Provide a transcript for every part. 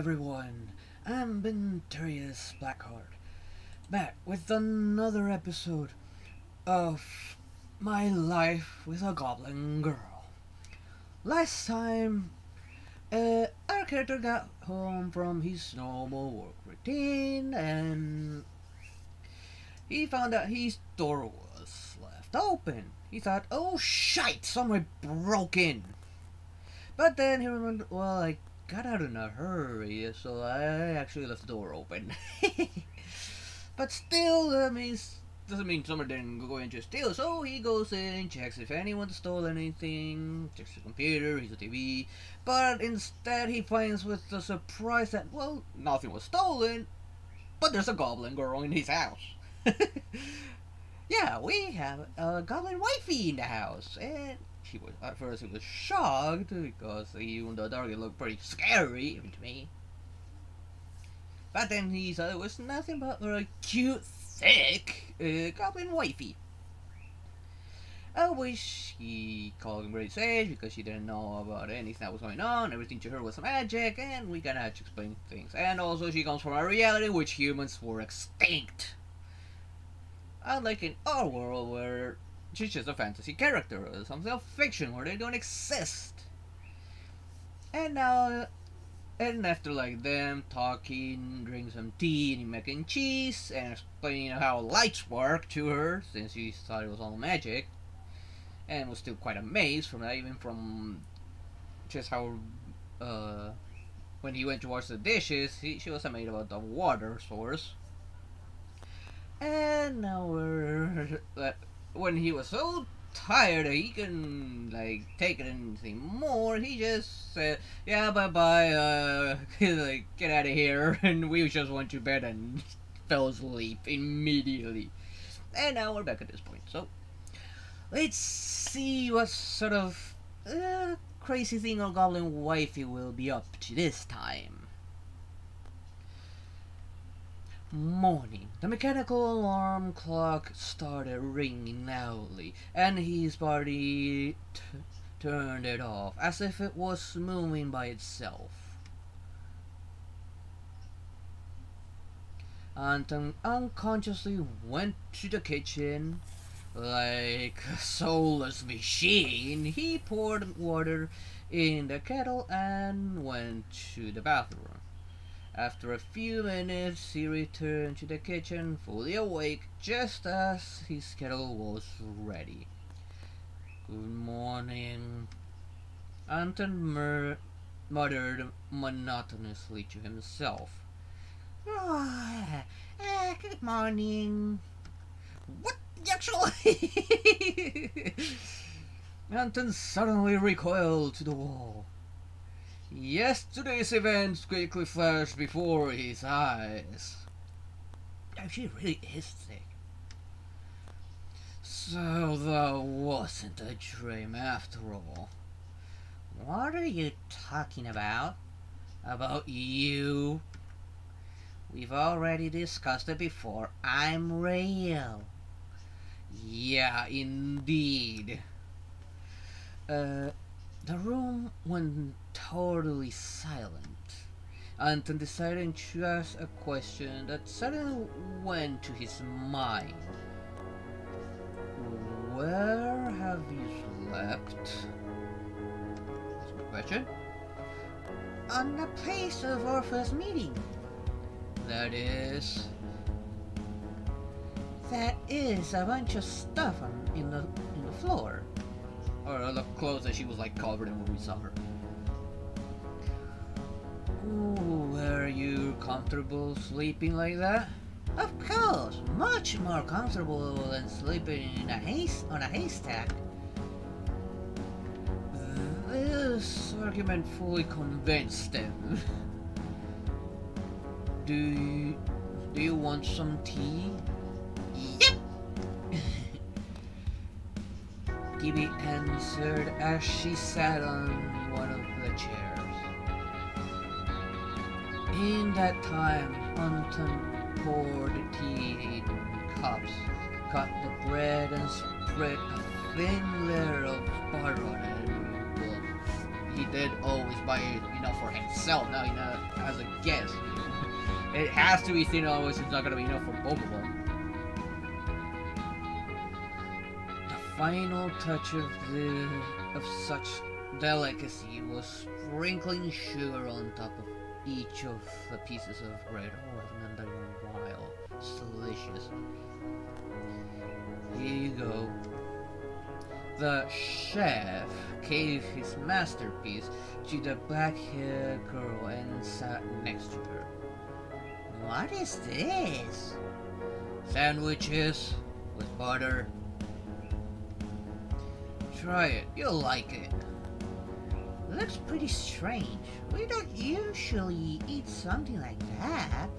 everyone, I'm Venturous Blackheart, back with another episode of My Life with a Goblin Girl. Last time, our character got home from his normal work routine and he found out his door was left open. He thought, oh shite, someone broke in. But then he remembered, well, I got out in a hurry, so I actually left the door open. But still, that doesn't mean someone didn't go in to steal. So he goes in, checks if anyone stole anything, checks the computer, his TV. But instead, he finds with the surprise that, well, nothing was stolen, but there's a goblin girl in his house. Yeah, we have a goblin wifey in the house, and she was at first he was shocked because even the target looked pretty scary even to me. But then he saw it was nothing but a cute, thick goblin wifey. I wish he called him Great Sage because she didn't know about anything that was going on. Everything to her was magic, and we gotta have to explain things. And also, she comes from a reality in which humans were extinct. Unlike in our world where she's just a fantasy character, or some self-fiction where they don't exist. And now, and after like them talking, drinking some tea, eating mac and cheese, and explaining how lights work to her, since she thought it was all magic, and was still quite amazed from that, even from just how, when he went to wash the dishes, she was amazed about the water source. And now when he was so tired that he couldn't like take it anything more, he just said, "Yeah, bye bye, like get out of here," and we just went to bed and fell asleep immediately. And now we're back at this point. So let's see what sort of crazy thing our goblin wifey will be up to this time. Morning. The mechanical alarm clock started ringing loudly, and his body turned it off, as if it was moving by itself. Anton unconsciously went to the kitchen. Like a soulless machine, he poured water in the kettle and went to the bathroom. After a few minutes, he returned to the kitchen, fully awake, just as his kettle was ready. "Good morning," Anton muttered monotonously to himself. Good morning." What? Actually? Anton suddenly recoiled to the wall. Yesterday's events quickly flashed before his eyes. She really is sick. So that wasn't a dream after all. What are you talking about? About you? We've already discussed it before. I'm real. Yeah, indeed. The room went totally silent. Anton decided to ask a question that suddenly went to his mind. Where have you slept? That's my question. On the place of our first meeting. That is a bunch of stuff in the floor. Or the clothes that she was like covered in when we saw her. Ooh, were you comfortable sleeping like that? Of course, much more comfortable than sleeping in on a haystack. This argument fully convinced him. Do you want some tea? Yep. Gibby answered as she sat on one of the chairs. In that time, Anton poured the tea in cups, cut the bread and spread a thin layer of butter on it. Well, he did always buy enough for himself, not enough as a guest. It has to be thin, otherwise it's not gonna be enough for both of them. The final touch of such delicacy was sprinkling sugar on top of each of the pieces of bread. Oh, and then while it's delicious. Here you go. The chef gave his masterpiece to the black-haired girl and sat next to her. What is this? Sandwiches with butter. Try it, you'll like it. Looks pretty strange. We don't usually eat something like that.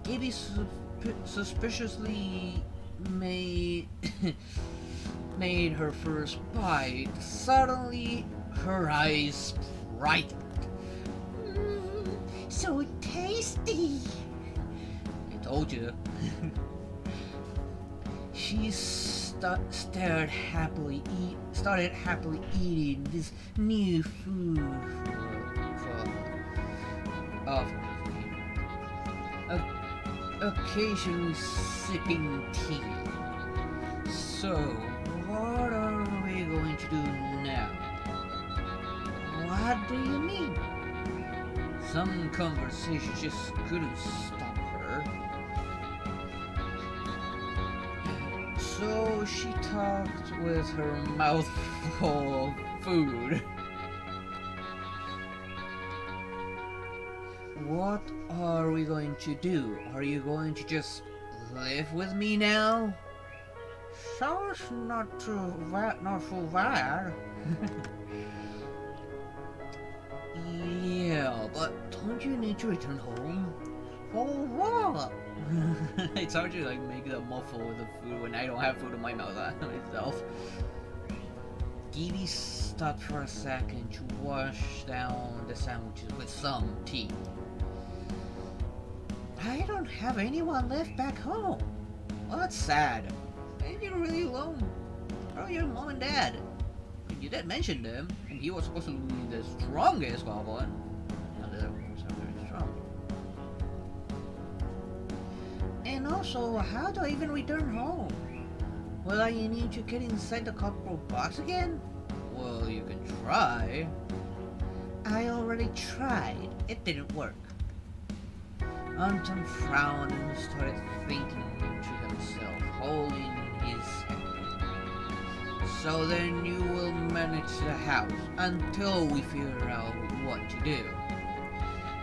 Gibby suspiciously made her first bite. Suddenly, her eyes brightened. So tasty! I told you. She started happily eating this new food occasionally sipping tea. So, what are we going to do now? What do you mean? Some conversation just couldn't stop her. So she talked with her mouth full of food. What are we going to do? Are you going to just live with me now? Sounds not so bad. Yeah, but don't you need to return home? For what? It's hard to like make the muffle with the food when I don't have food in my mouth myself. Gibby stopped for a second to wash down the sandwiches with some tea. I don't have anyone left back home. Well, that's sad. And you're really alone. How are your mom and dad? You did mention them, and he was supposed to be the strongest goblin. Not that he was very strong. And also, how do I even return home? Will I need to get inside the cardboard box again? Well, you can try. I already tried. It didn't work. Anton frowned and started thinking to himself, holding his head. So then you will manage the house until we figure out what to do.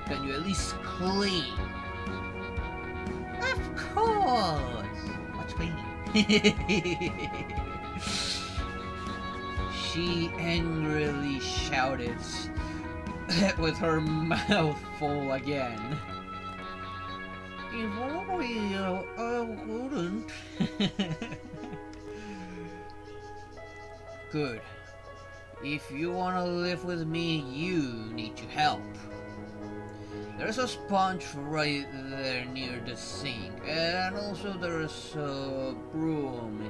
Can you at least clean? Of course! What's cleaning? She angrily shouted with her mouth full again. If only I wouldn't. Good. If you want to live with me, you need to help. There's a sponge right there near the sink, and also there's a broom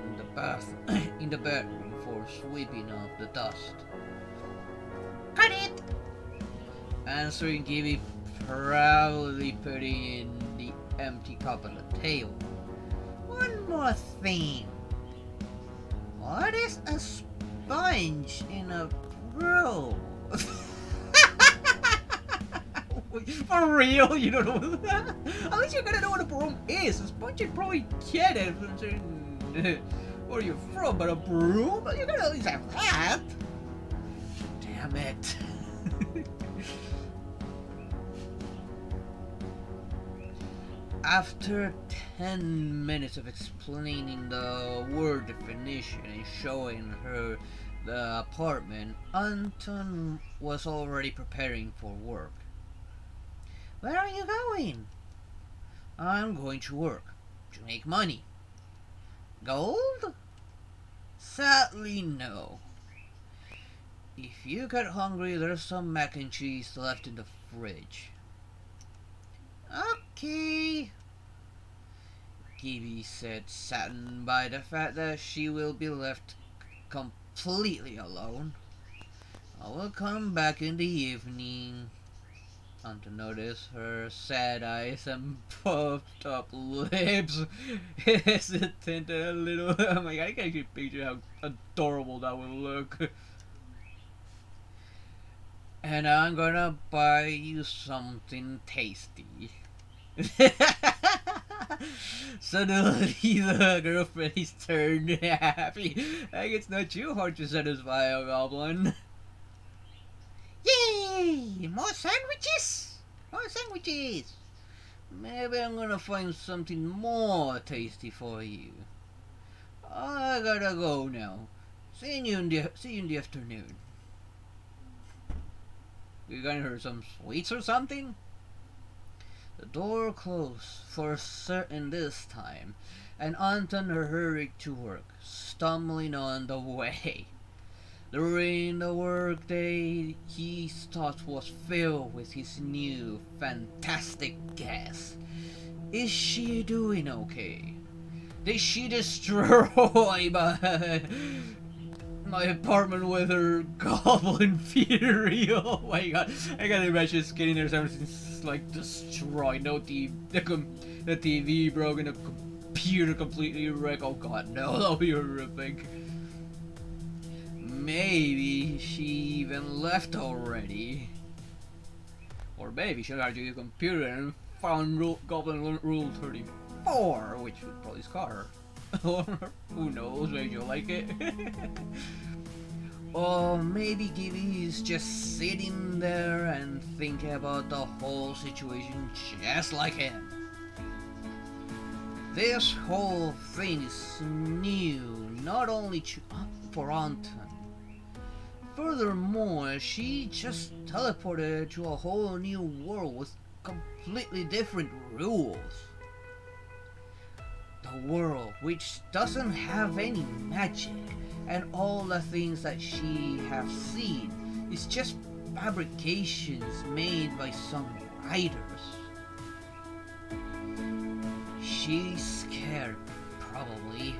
in the bedroom for sweeping off the dust. Got it! Answering Gibby, proudly putting in the empty cup on the table. One more thing. What is a sponge in a broom? For real? You don't know that? At least you're gonna know what a broom is. A sponge you probably get it where you're from, but a broom? You're gonna at least have that. Damn it. After 10 minutes of explaining the word definition and showing her the apartment, Anton was already preparing for work. Where are you going? I'm going to work to make money. Gold? Sadly, no. If you get hungry, there's some mac and cheese left in the fridge. Okay, Gibby said, saddened by the fact that she will be left completely alone. I will come back in the evening. And to notice her sad eyes and puffed up lips, hesitant a little. Oh my god, I can actually picture how adorable that would look. And I'm gonna buy you something tasty. Suddenly the girlfriend is turned happy. Like it's not too hard to satisfy a goblin. Yay! More sandwiches! More sandwiches! Maybe I'm gonna find something more tasty for you. I gotta go now. See you in the afternoon. You gonna hear some sweets or something? The door closed for certain this time, and Anton hurried to work, stumbling on the way. During the workday, his thought was filled with his new, fantastic guest. Is she doing okay? Did she destroy my apartment with her goblin fury? Oh my god, I can't imagine just getting there, everything's like destroyed. No TV, the TV broken, the computer completely wrecked. Oh god, no, that'll be horrific. Maybe she even left already. Or maybe she got to the computer and found Goblin Rule 34, which would probably scar her. Or who knows, maybe you'll like it. Or maybe Gibby is just sitting there and thinking about the whole situation just like him. This whole thing is new, not only for Anton. Furthermore, she just teleported to a whole new world with completely different rules. The world which doesn't have any magic, and all the things that she has seen is just fabrications made by some writers. She's scared, probably.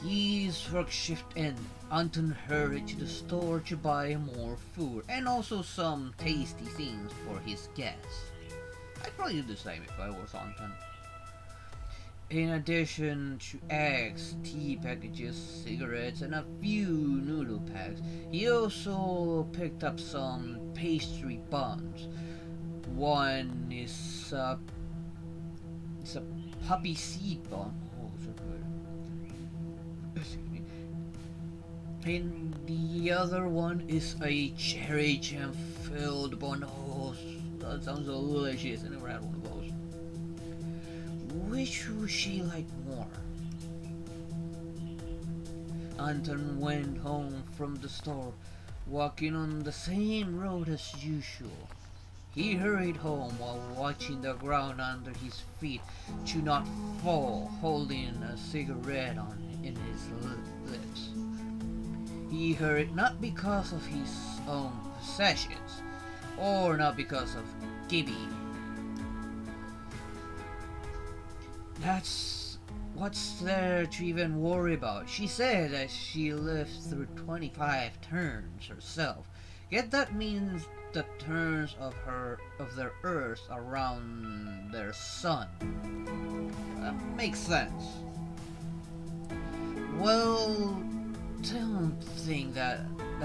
His work shift ended. Anton hurried to the store to buy more food and also some tasty things for his guests. I'd probably do the same if I was Anton. In addition to eggs, tea packages, cigarettes, and a few noodle packs, he also picked up some pastry buns. One is a poppy seed bun. Oh, so good. And the other one is a cherry jam filled bun. Oh, that sounds delicious. I never had one of those. Which would she like more? Anton went home from the store, walking on the same road as usual. He hurried home while watching the ground under his feet to not fall, holding a cigarette in his lips. He hurried not because of his own possessions, or not because of Gibby. What's there to even worry about? She said that she lived through 25 turns herself. Yet that means the turns of their Earth around their sun. That makes sense. Well, don't think that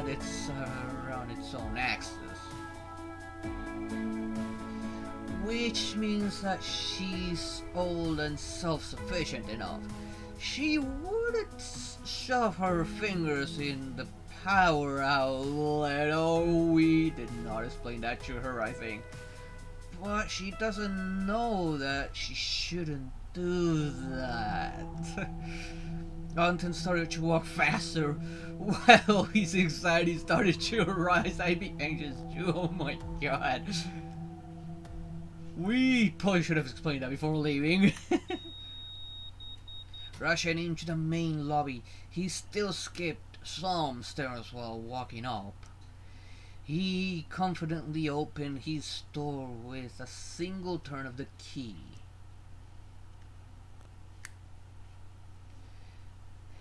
it's around its own axis. Which means that she's old and self-sufficient enough. She wouldn't shove her fingers in the power outlet. Oh, we did not explain that to her, I think. But she doesn't know that she shouldn't do that. Anton started to walk faster while his anxiety started to rise. I'd be anxious too, oh my god. We probably should have explained that before leaving. Rushing into the main lobby, he still skipped some stairs while walking up. He confidently opened his door with a single turn of the key.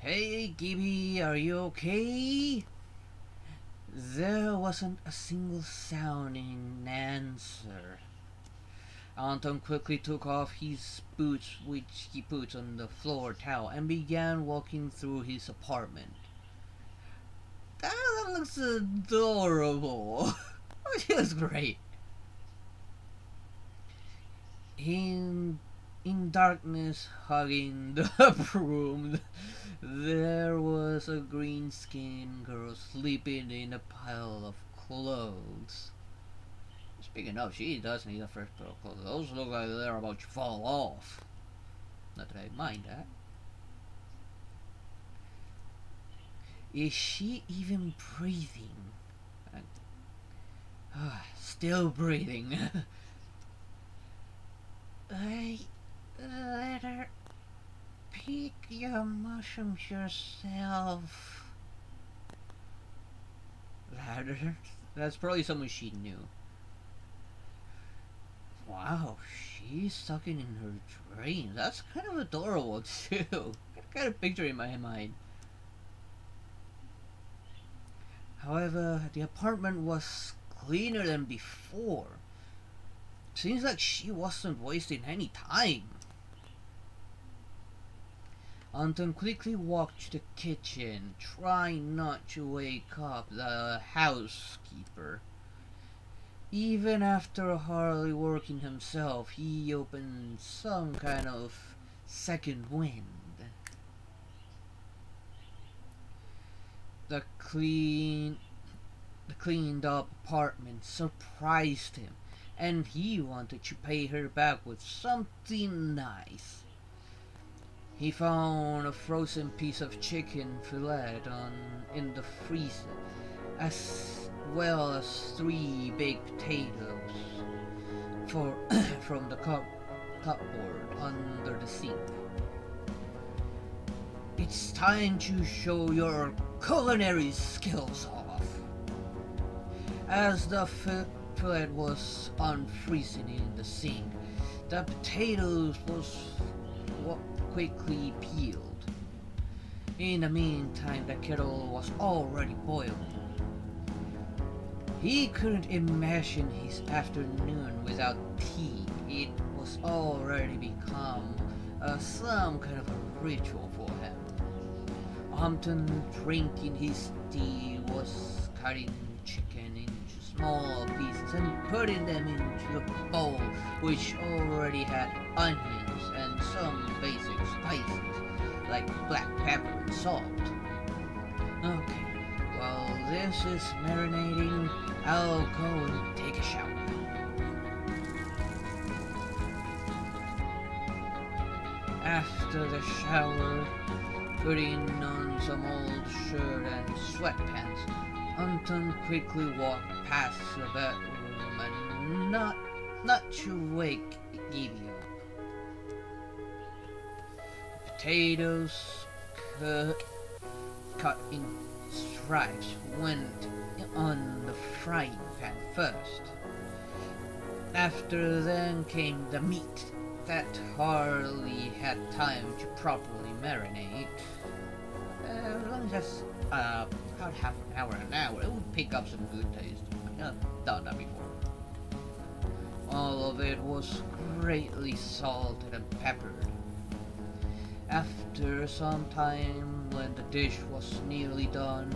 Hey, Gibby, are you okay? There wasn't a single sound in answer. Anton quickly took off his boots, which he put on the floor towel, and began walking through his apartment. That looks adorable. She looks great. In darkness, hugging the broom, there was a green-skinned girl sleeping in a pile of clothes. Speaking of, she does need a fresh pair of clothes. Those look like they're about to fall off. Not that I mind that. Is she even breathing? Still breathing. I let her pick your mushrooms yourself. That's probably someone she knew. Wow, she's sucking in her dreams. That's kind of adorable too. Got a picture in my mind. However, the apartment was cleaner than before. Seems like she wasn't wasting any time. Anton quickly walked to the kitchen, trying not to wake up the housekeeper. Even after hardly working himself, he opened some kind of second wind. The cleaned up apartment surprised him, and he wanted to pay her back with something nice. He found a frozen piece of chicken fillet in the freezer, as well as 3 baked potatoes from the cupboard under the sink. It's time to show your culinary skills off. As the fillet was unfreezing in the sink, the potatoes was quickly peeled. In the meantime, the kettle was already boiling. He couldn't imagine his afternoon without tea. It was already become some kind of a ritual for him. Often drinking his tea was cutting chicken into small pieces and putting them into a bowl which already had onions and some basic spices like black pepper and salt. Okay, while this is marinating, I'll go and take a shower. After the shower, putting on some old shirt and sweatpants, Anton quickly walked past the bedroom and not to wake Gibby up. Potatoes cut in stripes went on the frying pan first. After then came the meat that hardly had time to properly marinate. As long as that's about half an hour, it would pick up some good taste. I've done that before. All of it was greatly salted and peppered. After some time, when the dish was nearly done,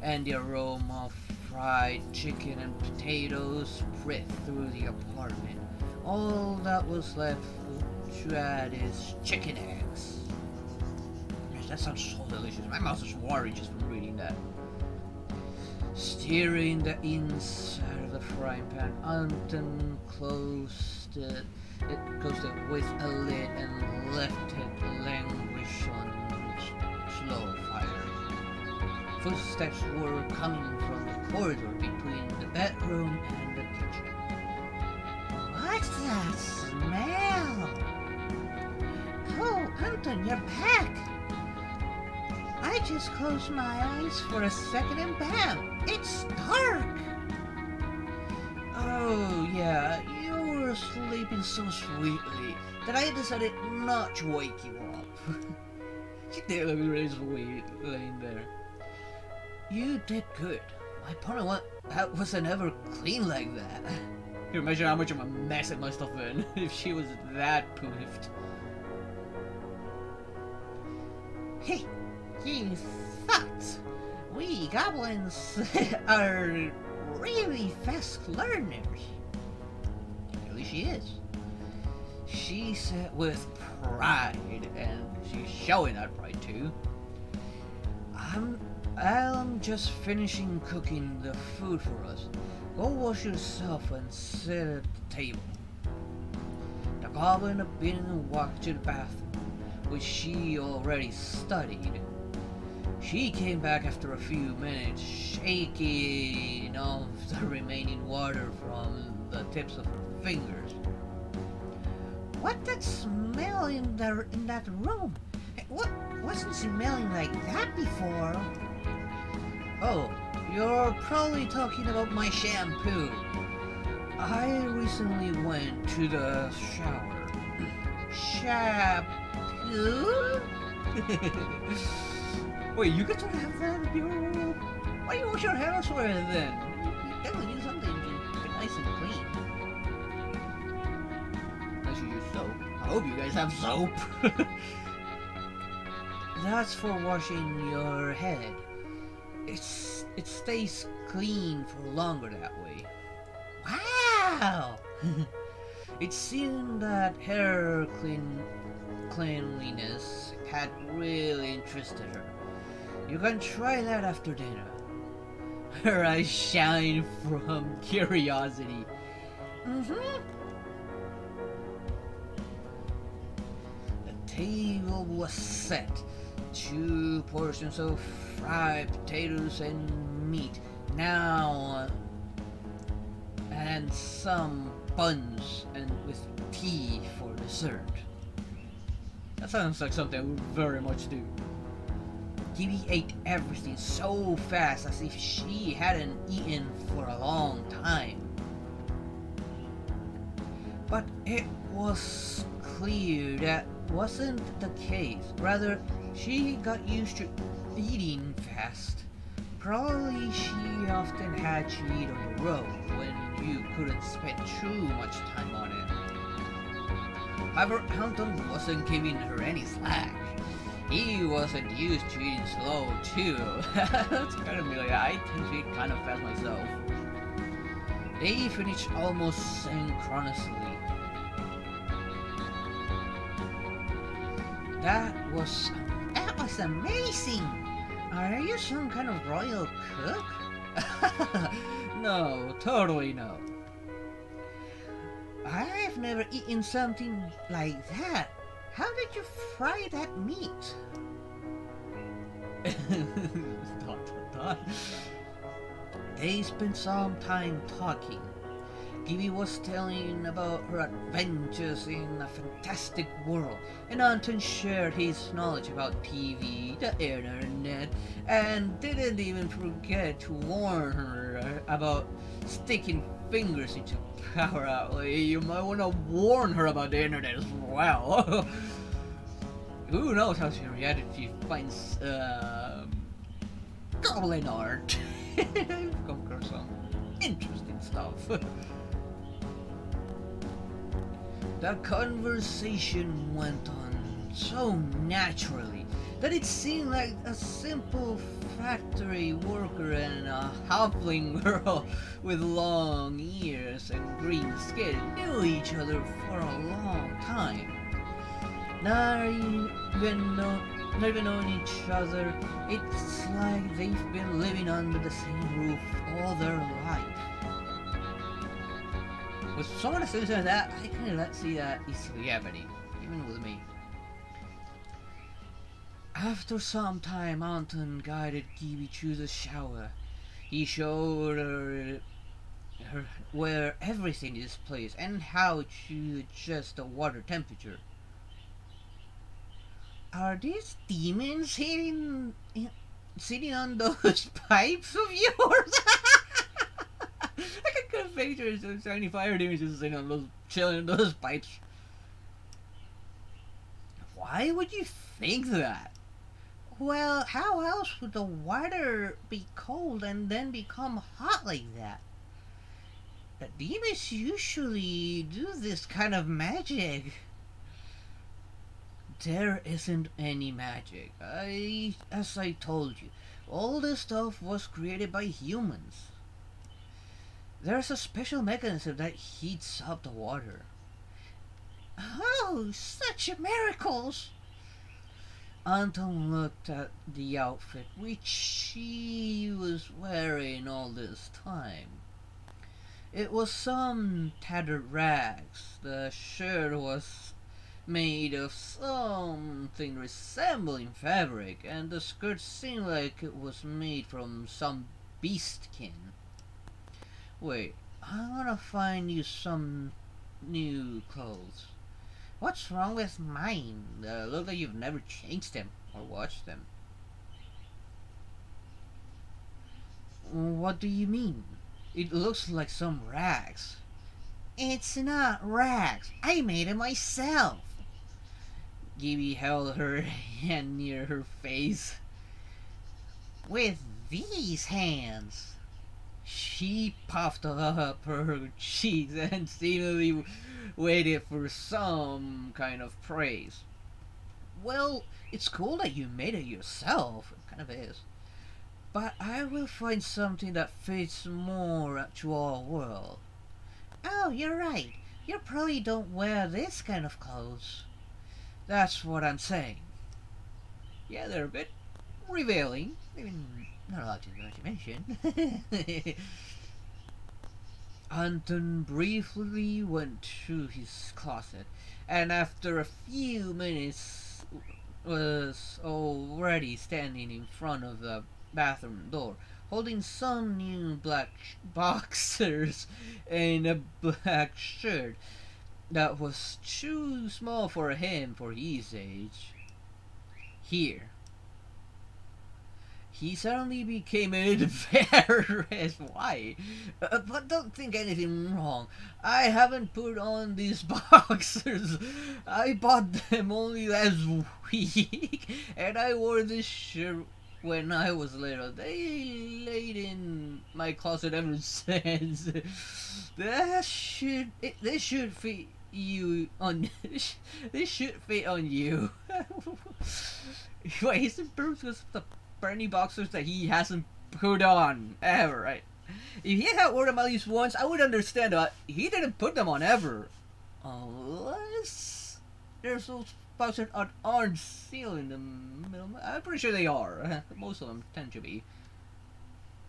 and the aroma of fried chicken and potatoes spread through the apartment, all that was left to add is chicken eggs. That sounds so delicious. My mouth is watering just from reading that. Stirring the inside of the frying pan, Anton closed it with a lid and left it languish on slow fire. Footsteps were coming from the corridor between the bedroom and the kitchen. What's that smell? Oh, Anton, you're back! I just closed my eyes for a second and bam! It's dark! Oh, yeah, you were sleeping so sweetly that I decided not to wake you up. She did look really sweet laying there. You did good. My opponent wasn't ever clean like that. You imagine how much of a mess it must have been if she was that poofed. Hey, you thought we goblins are really fast learners. Really, she is. She said with pride, and she's showing that pride too. I'm just finishing cooking the food for us. Go wash yourself and sit at the table. The goblin had been and walked to the bathroom, which she already studied. She came back after a few minutes, shaking off the remaining water from the tips of her fingers. What that smell in that room? What wasn't smelling like that before? Oh, you're probably talking about my shampoo. I recently went to the shower. Shampoo? Wait, you get to have that in your room? Why do you wash your hair elsewhere then? You definitely need something to be nice and clean. Unless you use soap. I hope you guys have soap. That's for washing your head. It stays clean for longer that way. Wow! It seemed that hair cleanliness had really interested her. You can try that after dinner. Her eyes shine from curiosity. The table was set. 2 portions of fried potatoes and meat. Now, and some buns and with tea for dessert. That sounds like something I would very much do. Gibby ate everything so fast as if she hadn't eaten for a long time. But it was clear that wasn't the case. Rather, she got used to eating fast. Probably she often had to eat on the road when you couldn't spend too much time on it. However, Anton wasn't giving her any slack. He wasn't used to eating slow too. That's kind of me, like I tend to eat kind of fast myself. They finished almost synchronously. That was amazing! Are you some kind of royal cook? No, totally no. I've never eaten something like that. How did you fry that meat? They spent some time talking. Gibby was telling about her adventures in a fantastic world, and Anton shared his knowledge about TV, the internet, and didn't even forget to warn her about sticking fingers into power outlet. You might want to warn her about the internet as well. Who knows how she reacted if she finds Goblin art. Come across some interesting stuff. The conversation went on so naturally that it seemed like a simple factory worker and a halfling girl with long ears and green skin knew each other for a long time. Not even knowing each other, it's like they've been living under the same roof all their life. With someone as like that, I can see that easily happening, even with me. After some time, Anton guided Gibby to the shower. He showed her where everything is placed and how to adjust the water temperature. Are these demons sitting on those pipes of yours? I can picture some tiny fire demons just sitting on those, chilling on those pipes. Why would you think that? Well, how else would the water be cold and then become hot like that? The demons usually do this kind of magic. There isn't any magic. As I told you, all this stuff was created by humans. There's a special mechanism that heats up the water. Oh, such miracles! Anton looked at the outfit which she was wearing all this time. It was some tattered rags. The shirt was made of something resembling fabric, and the skirt seemed like it was made from some beast skin. Wait, I wanna find you some new clothes. What's wrong with mine? Look like you've never changed them or washed them. What do you mean? It looks like some rags. It's not rags. I made it myself. Gibby held her hand near her face. With these hands. She puffed up her cheeks and seemingly waited for some kind of praise. Well, it's cool that you made it yourself. It kind of is. But I will find something that fits more to our world. Oh, you're right. You probably don't wear this kind of clothes. That's what I'm saying. Yeah, they're a bit revealing. Maybe not a lot to mention. Anton briefly went to his closet, and after a few minutes was already standing in front of the bathroom door, holding some new black boxers and a black shirt that was too small for him for his age. Here. He suddenly became embarrassed. Why? But don't think anything wrong. I haven't put on these boxers. I bought them only last week, and I wore this shirt when I was little. They laid in my closet ever since. This should fit you on. This should fit on you. Wait, he's embarrassed because the brand new boxers that he hasn't put on ever, right? If he had worn them at least once, I would understand, but he didn't put them on ever. Unless there's those boxers aren't sealed in the middle. I'm pretty sure they are. Most of them tend to be.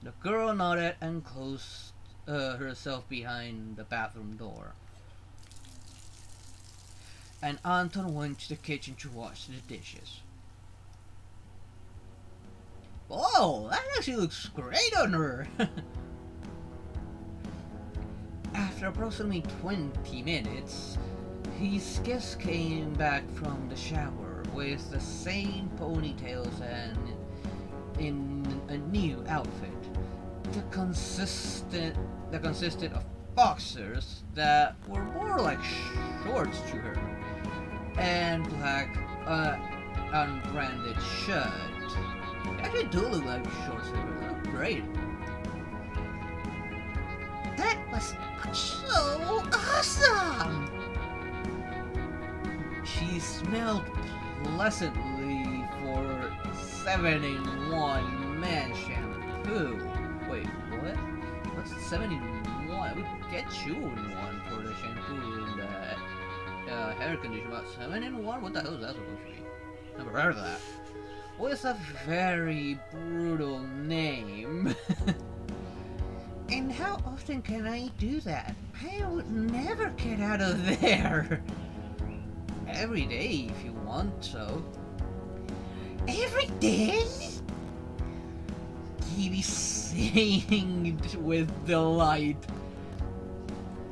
The girl nodded and closed herself behind the bathroom door. And Anton went to the kitchen to wash the dishes. Oh, that actually looks great on her! After approximately 20 minutes, his guest came back from the shower with the same ponytails and in a new outfit that consisted of boxers that were more like shorts to her and black unbranded shirt. They actually do look like shorts. They look great. That was so awesome! She smelled pleasantly for 7-in-1 man shampoo. Wait, what? What's 7-in-1? I would get 2-in-1 for the shampoo and the hair conditioner. About 7-in-1? What the hell is that supposed to be? Never heard of that. Well, it's a very brutal name. And how often can I do that? I would never get out of there. Every day, if you want so. Every day? He singed with delight.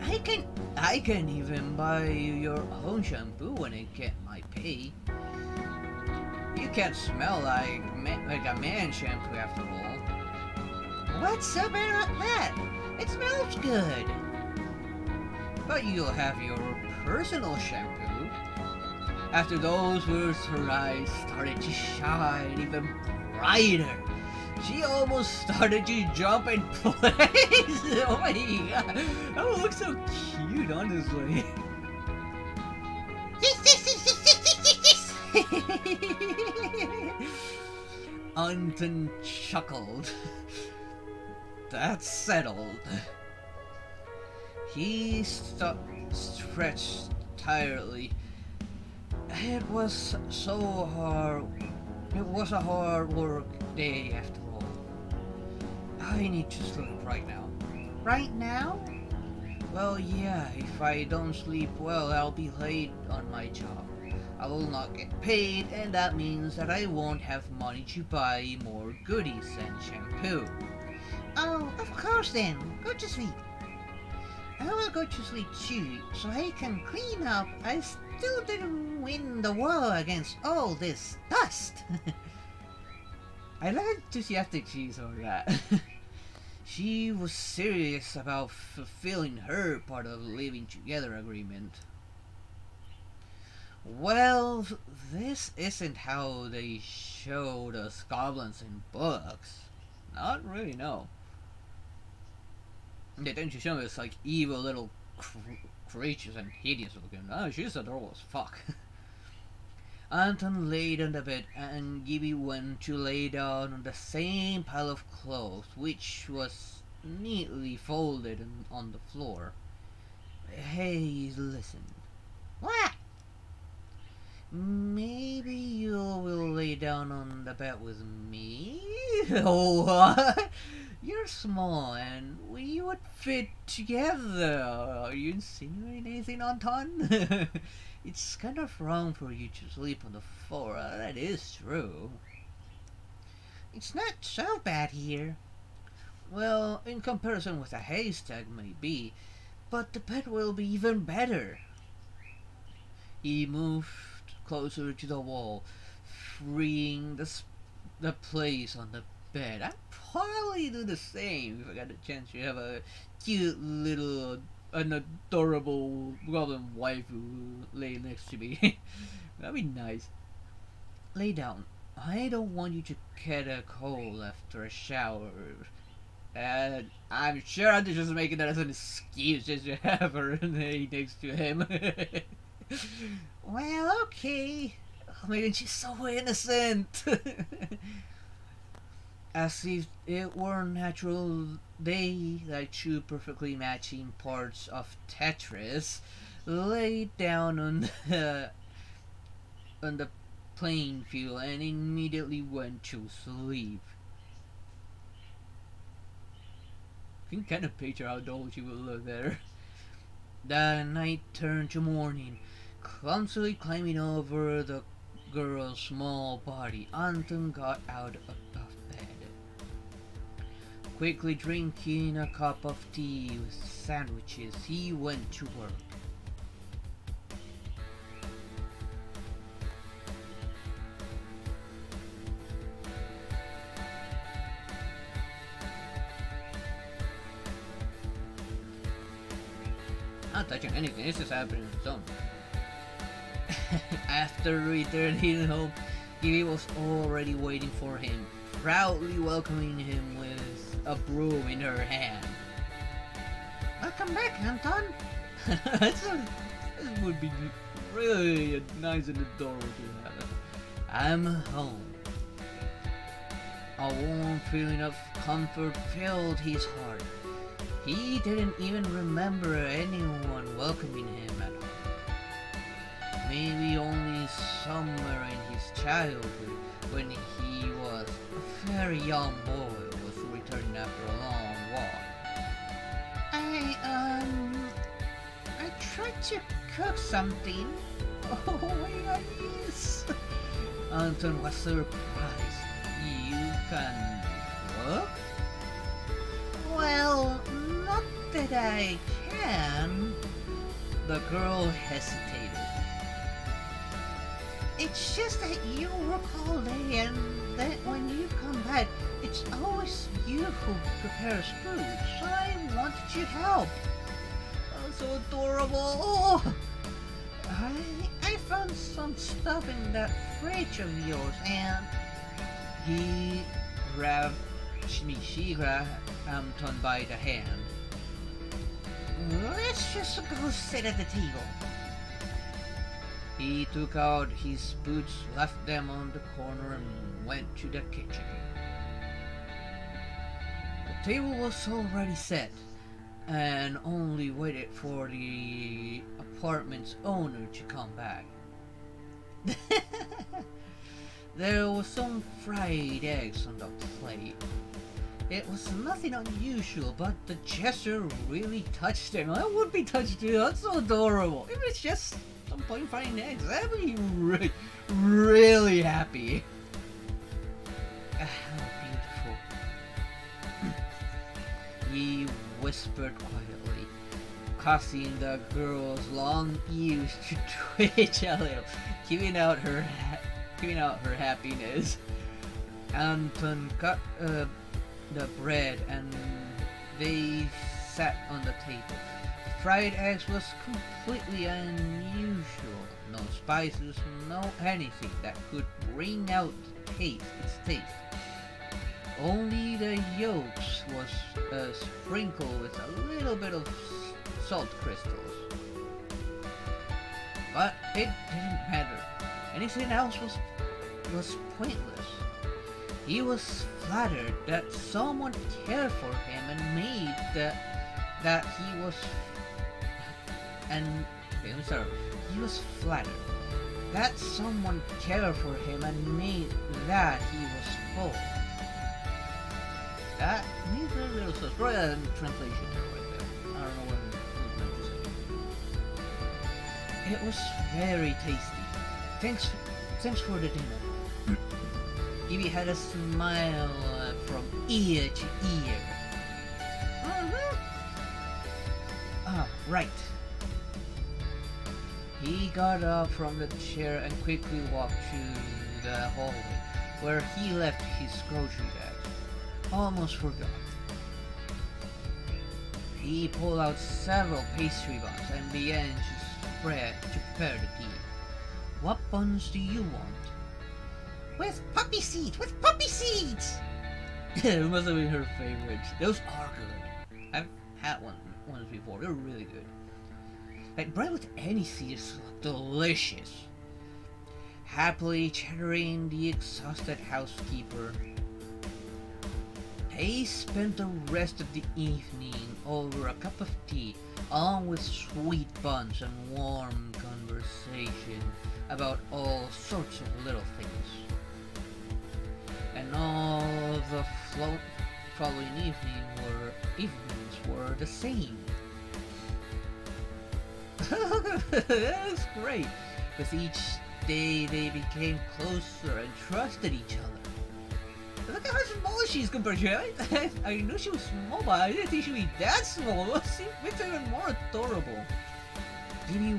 I can even buy you your own shampoo when I get my pay. You can't smell like a man shampoo after all. What's so bad about that? It smells good. But you'll have your personal shampoo. After those words, her eyes started to shine even brighter. She almost started to jump in place. Oh my god, that would look so cute, honestly. Anton chuckled. That's settled. He stretched tiredly. It was so hard. It was a hard work day after all. I need to sleep right now. Right now? Well, yeah, if I don't sleep well, I'll be late on my job. I will not get paid, and that means that I won't have money to buy more goodies and shampoo. Oh, of course then. Go to sleep. I will go to sleep too, so I can clean up. I still didn't win the war against all this dust. I like how enthusiastic she is over that. She was serious about fulfilling her part of the living together agreement. Well, this isn't how they showed us goblins in books. Not really, no. They tend to show us like evil little creatures and hideous looking. Oh, she's adorable as fuck. Anton laid on the bed and Gibby went to lay down on the same pile of clothes, which was neatly folded on the floor. Hey, listen. What? Maybe you will lay down on the bed with me? What? You're small and we would fit together. Are you insinuating anything, Anton? It's kind of wrong for you to sleep on the floor. That is true. It's not so bad here. Well, in comparison with a haystack, maybe, but the bed will be even better. He moved closer to the wall, freeing the place on the bed. I'd probably do the same if I got the chance to have a cute little, an adorable goblin wife who lay next to me. That'd be nice. Lay down. I don't want you to get a cold after a shower. And I'm sure I'm just making that as an excuse just to have her lay next to him. Well, okay. Oh my god, she's so innocent. As if it were natural, they, like two perfectly matching parts of Tetris, laid down on the playing field and immediately went to sleep. You can kind of picture how dull she would look there. The night turned to morning. Clumsily climbing over the girl's small body, Anton got out of bed. Quickly drinking a cup of tea with sandwiches, he went to work. Not touching anything, it's just happening on its own. After returning home, Gibby was already waiting for him, proudly welcoming him with a broom in her hand. Welcome back, Anton! This would be really nice and adorable to have. I'm home. A warm feeling of comfort filled his heart. He didn't even remember anyone welcoming him at home. Maybe only somewhere in his childhood, when he was a very young boy, was returning after a long walk. I tried to cook something. Oh my god, yes! Anton was surprised. You can cook? Well, not that I can. The girl hesitated. It's just that you work all day and that when you come back, it's always you who prepares food, so I wanted to help. Oh, so adorable. I found some stuff in that fridge of yours, and he grabbed she grabbed Anton by the hand. Let's just go sit at the table. He took out his boots, left them on the corner, and went to the kitchen. The table was already set, and only waited for the apartment's owner to come back. There was some fried eggs on the plate. It was nothing unusual, but the gesture really touched him. I would be touched too. That's so adorable. If it's just some plain fried eggs, I'd be really happy. How beautiful. He whispered quietly, causing the girl's long ears to twitch a little, giving out her happiness. Anton cut the bread and they sat on the table. The fried eggs was completely unusual. No spices, no anything that could bring out its taste. Only the yolks was sprinkled with a little bit of salt crystals. But it didn't matter. Anything else was pointless. He was flattered that someone cared for him and made that he was he was flattered that someone cared for him and made that he was full. That needs a little sense. Probably a translation error right there. I don't know what it was meant to say. It was very tasty. Thanks for the dinner. Gibby had a smile from ear to ear. Ah, right. He got up from the chair and quickly walked to the hallway, where he left his grocery bag. Almost forgot. He pulled out several pastry buns and began to prepare the tea. What buns do you want? With poppy seeds! With poppy seeds! It must have been her favorite. Those are good. I've had ones before. They're really good. Like bread with any seeds look delicious. Happily chattering the exhausted housekeeper, they spent the rest of the evening over a cup of tea, along with sweet buns and warm conversation about all sorts of little things. And all the following evenings were the same. That's great. With each day they became closer and trusted each other. Look at how small she is compared to her. I knew she was small, but I didn't think she would be that small. It makes her even more adorable. Jimmy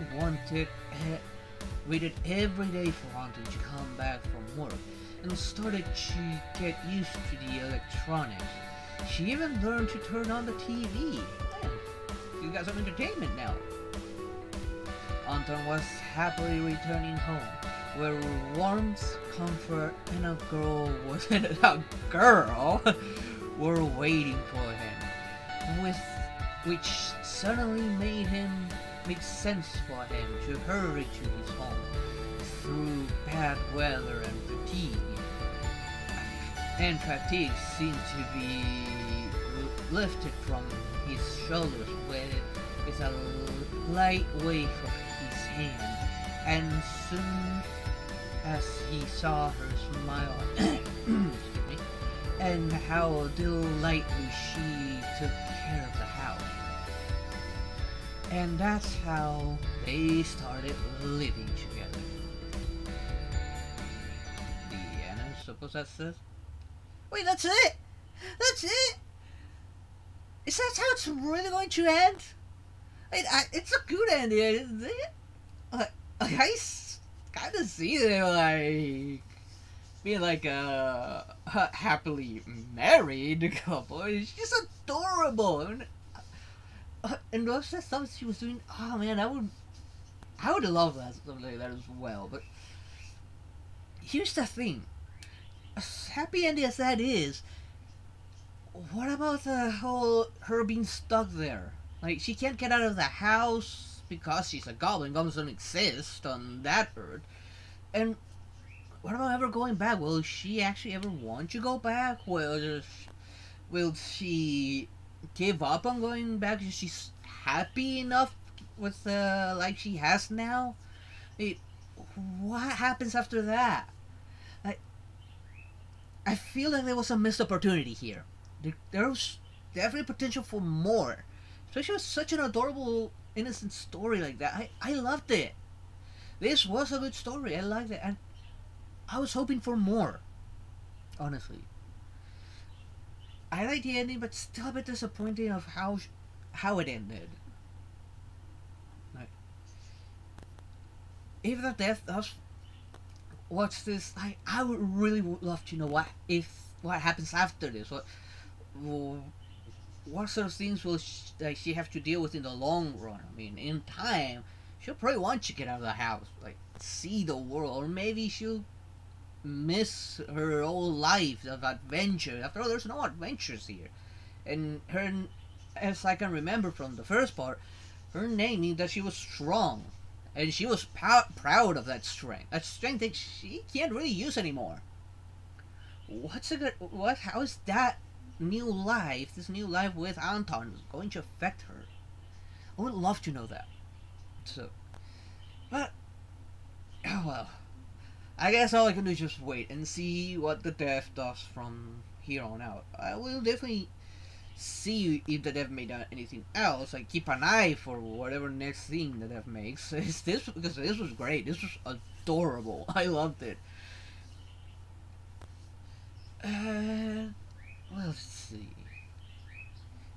waited every day for Anton to come back from work and started to get used to the electronics. She even learned to turn on the TV. Man, you got some entertainment now. Anton was happily returning home, where warmth, comfort, and a girl were waiting for him, which suddenly made sense for him to hurry to his home through bad weather and fatigue. And fatigue seemed to be lifted from his shoulders with a light wave of his hand, and soon as he saw her smile and how delightfully she took care of the house. And that's how they started living together. The end, I suppose that's it. Wait, that's it? That's it? Is that how it's really going to end? It's a good ending, isn't it? I kind of see them like being like a happily married couple. It's just adorable, and those stuff she was doing. Oh man, I would love that, something like that as well. But here's the thing: as happy ending as that is, what about the whole her being stuck there? Like, she can't get out of the house because she's a goblin. Goblins don't exist on that earth. And what about ever going back? Will she actually ever want to go back? Will she give up on going back because she's happy enough with the life she has now? What happens after that? I, I feel like there was a missed opportunity here. There was definitely potential for more. Especially with such an adorable, innocent story like that. I loved it. This was a good story. I liked it. And I was hoping for more. Honestly. I liked the ending, but still a bit disappointing of how it ended. Like, even the death of what's this? I would really love to know what happens after this. What sort of things will she have to deal with in the long run? I mean, in time, she'll probably want to get out of the house, like see the world, or maybe she'll miss her old life of adventure. After all, there's no adventures here, and her, as I can remember from the first part, her name means that she was strong, and she was proud of that strength. That strength that she can't really use anymore. How is that this new life with Anton, is going to affect her? I would love to know that. So, but, oh well. I guess all I can do is just wait and see what the dev does from here on out. I will definitely see if the dev made anything else. I keep an eye for whatever next thing the dev makes. Because this was great. This was adorable. I loved it. Well, let's see.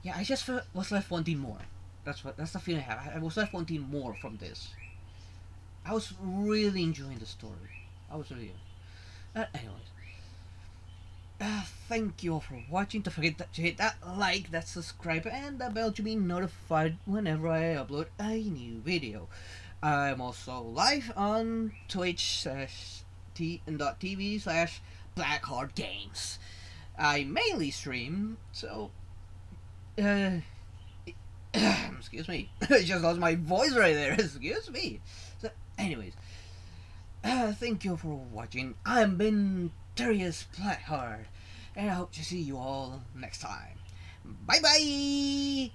Yeah, I just was left wanting more. That's the feeling I have. I was left wanting more from this. I was really enjoying the story. I was really. Anyways. Thank you all for watching. Don't forget to hit that like, that subscribe, and the bell to be notified whenever I upload a new video. I'm also live on twitch.tv/blackheartgames. I mainly stream, so excuse me. I just lost my voice right there. Excuse me. So, anyways, thank you for watching. I've been Darius Blackheart, and I hope to see you all next time. Bye bye.